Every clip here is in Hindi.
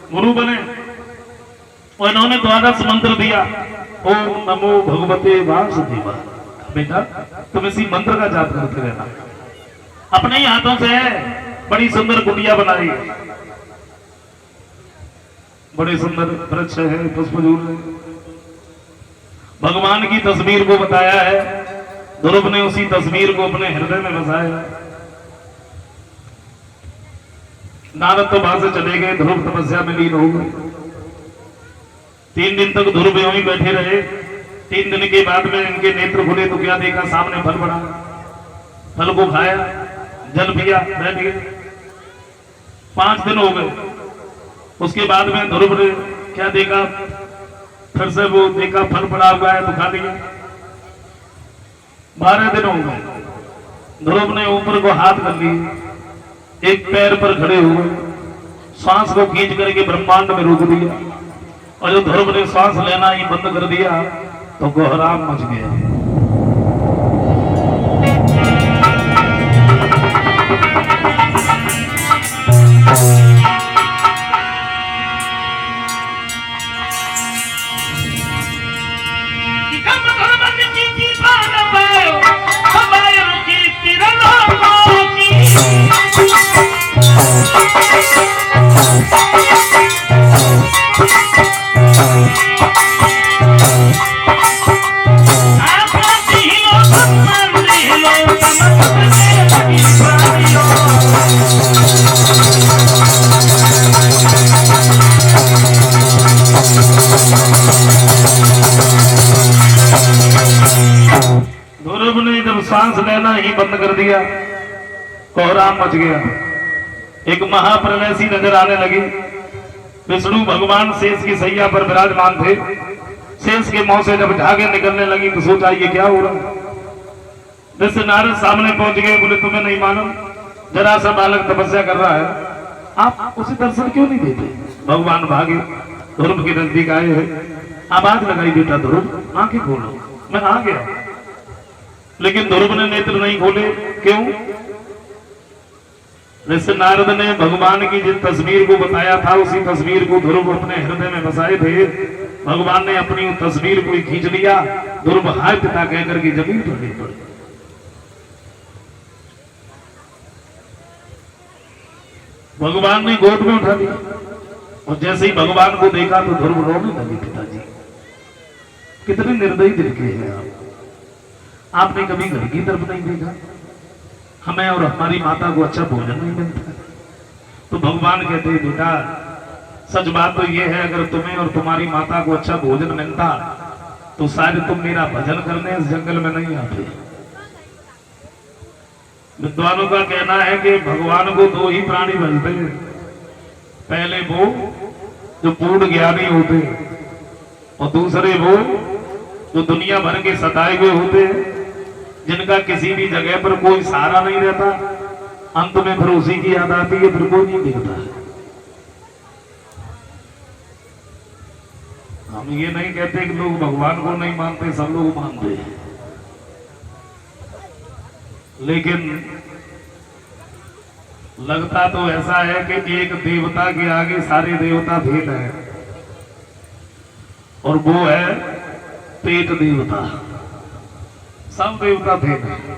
गुरु बने और इन्होंने द्वादश मंत्र दिया, ओम नमो भगवते वासुदेवाय। बेटा तुम इसी मंत्र का जाप करते रहना। अपने ही हाथों से बड़ी सुंदर कुटिया बनाई, बड़े सुंदर वृक्ष है, पुष्पजूल है, भगवान की तस्वीर को बताया है। ध्रुव ने उसी तस्वीर को अपने हृदय में बसाया। नारद तो वहां से चले गए, ध्रुव तपस्या में लीन हो गए। 3 दिन तक ध्रुव यूं ही बैठे रहे। 3 दिन के बाद में इनके नेत्र खुले तो क्या देखा, सामने फल पड़ा। फल को खाया, जल पिया, बैठ गए। 5 दिन हो गए। उसके बाद में ध्रुव ने क्या देखा, फिर से वो देखा फल पड़ा हुआ है तो खा लिया। 12 दिन हो गए। ध्रुव ने ऊपर को हाथ कर लिए, एक पैर पर खड़े हुए, सांस को खींच करके ब्रह्मांड में रोक दिया। और जो ध्रुव ने सांस लेना ही बंद कर दिया तो कोहराम मच गया। ध्रुव ने जब सांस लेना ही बंद कर दिया, कोहराम मच गया। एक महाप्रलय सी नजर आने लगी। विष्णु भगवान शेष की सैया पर विराजमान थे। शेष के मुंह से जब झागे निकलने लगी तो सोचा ये क्या हो रहा। जैसे नारद सामने पहुंच गए, बोले तुम्हें नहीं मालूम, जरा सा बालक तपस्या कर रहा है, आप उसे दर्शन क्यों नहीं देते। भगवान भागे, ध्रुव के नजदीक आए हैं। आवाज लगाई, बेटा ध्रुव आंखें खोलो। मैं आ गया, लेकिन ध्रुव ने नेत्र नहीं खोले। क्यों? जैसे नारद ने भगवान की जिस तस्वीर को बताया था, उसी तस्वीर को ध्रुव अपने हृदय में बसाए थे। भगवान ने अपनी तस्वीर को खींच लिया। ध्रुव हाय पिता कहकर के जमीन पर गिर पड़े। भगवान ने गोद में उठा लिया और जैसे ही भगवान को देखा तो ध्रुव रोने लगे। पिताजी कितने निर्दयी दिल के हैं आप। आपने कभी घर की तरफ नहीं देखा, हमें और हमारी माता को अच्छा भोजन नहीं मिलता। तो भगवान कहते हैं बेटा सच बात तो ये है, अगर तुम्हें और तुम्हारी माता को अच्छा भोजन मिलता तो शायद तुम मेरा भजन करने इस जंगल में नहीं आते। विद्वानों का कहना है कि भगवान को 2 ही प्राणी बनते हैं। पहले वो जो पूर्ण ज्ञानी होते और दूसरे वो जो दुनिया भर के सताए हुए होते हैं, जिनका किसी भी जगह पर कोई सहारा नहीं रहता। अंत में फिर उसी की याद आती है, फिर कोई नहीं दिखता है। हम ये नहीं कहते कि लोग भगवान को नहीं मानते, सब लोग मानते हैं, लेकिन लगता तो ऐसा है कि एक देवता के आगे सारे देवता भेद हैं, और वो है पेट देवता। सब देवता भेद हैं।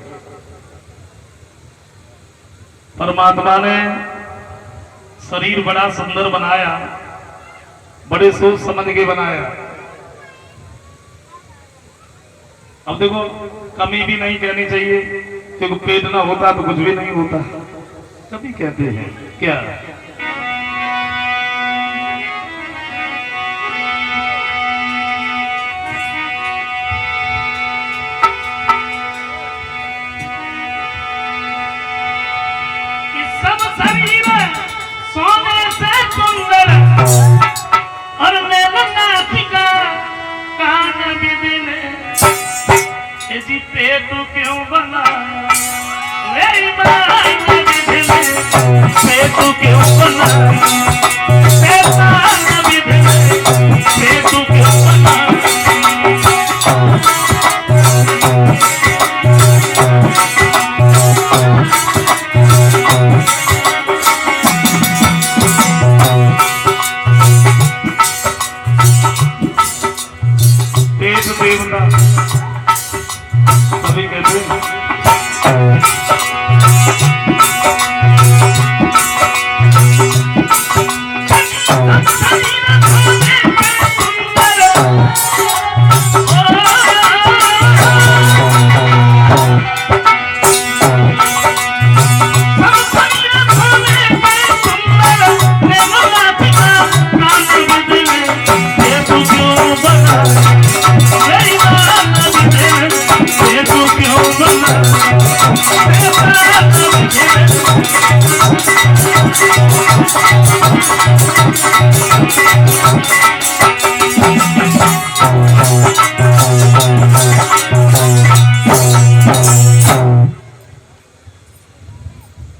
परमात्मा ने शरीर बड़ा सुंदर बनाया, बड़े सोच समझ के बनाया। अब देखो कमी भी नहीं कहनी चाहिए, क्योंकि पेट ना होता तो कुछ भी नहीं होता। कभी कहते हैं क्या, सोने से सुंदर और नाथिका कान विधि ने जी पेट क्यों बनाया, मेरी मान विधि ने पेट क्यों बनाया, कान विधि ने पेट क्यों बनाया।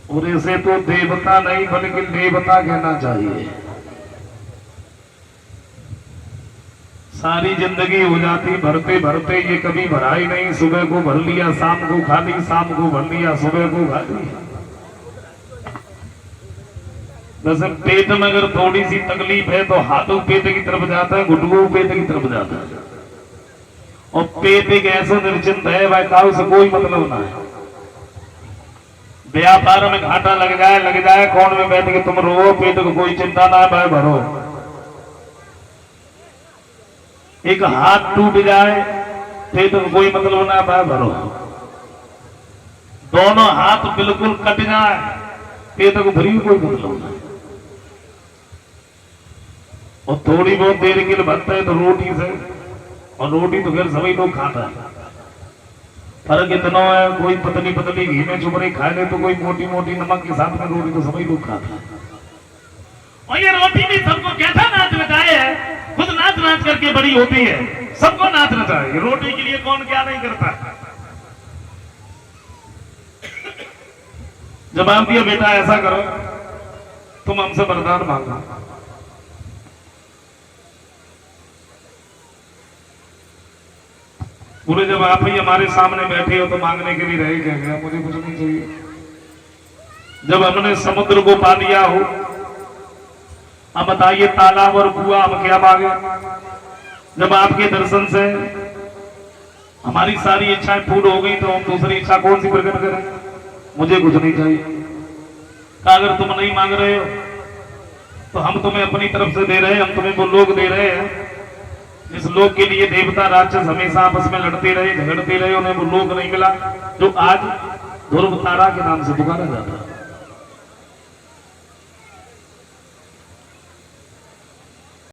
और इसे तो देवता नहीं बल्कि देवता कहना चाहिए। सारी जिंदगी हो जाती भरते भरते, ये कभी भरा ही नहीं। सुबह को भर लिया, शाम को खा ली, शाम को भर लिया, सुबह को खा लिया। वैसे पेट में अगर थोड़ी सी तकलीफ है तो हाथों पेट की तरफ जाता है, घुटनों पेट की तरफ जाता है। और पेट एक ऐसा निर्चिंत है भाई, काउ से कोई मतलब ना है। व्यापार में घाटा लग जाए कौन में बैठ के तुम रो, पेट को कोई चिंता ना है भाई, भरो। एक हाथ टूट जाए पेट को कोई मतलब ना है भाई, भरो। दोनों हाथ बिल्कुल कट जाए पेट को भरी कोई मतलब ना। और थोड़ी बहुत देर के लिए बनता है तो रोटी से, और रोटी तो फिर सभी लोग खाता है। फर्क इतना है, कोई पतली पतली घी में चुपड़ी खा ले तो कोई मोटी मोटी नमक के साथ में रोटी तो सभी लोग खाता है। और ये रोटी भी सबको कैसा नाच नचाए है, खुद नाच नाच करके बड़ी होती है, सबको नाच नचाए। रोटी के लिए कौन क्या नहीं करता। जवाब दिया बेटा ऐसा करो, तुम हमसे वरदान मांगो। पूरे जब आप ही हमारे सामने बैठे हो तो मांगने के लिए रह गया, मुझे कुछ नहीं चाहिए। जब हमने समुद्र को पा लिया हो, अब बताइए तालाब और कुआं हम क्या मांगे। जब आपके दर्शन से हमारी सारी इच्छाएं पूर्ण हो गई तो हम दूसरी इच्छा कौन सी प्रकट करें। मुझे कुछ नहीं चाहिए। अगर तुम नहीं मांग रहे हो तो हम तुम्हें अपनी तरफ से दे रहे हैं, हम तुम्हें वो लोग दे रहे हैं जिस लोग के लिए देवता राक्षस हमेशा आपस में लड़ते रहे, झगड़ते रहे, उन्हें वो लोग नहीं मिला जो आज ध्रुव तारा के नाम से पुकारा जाता है।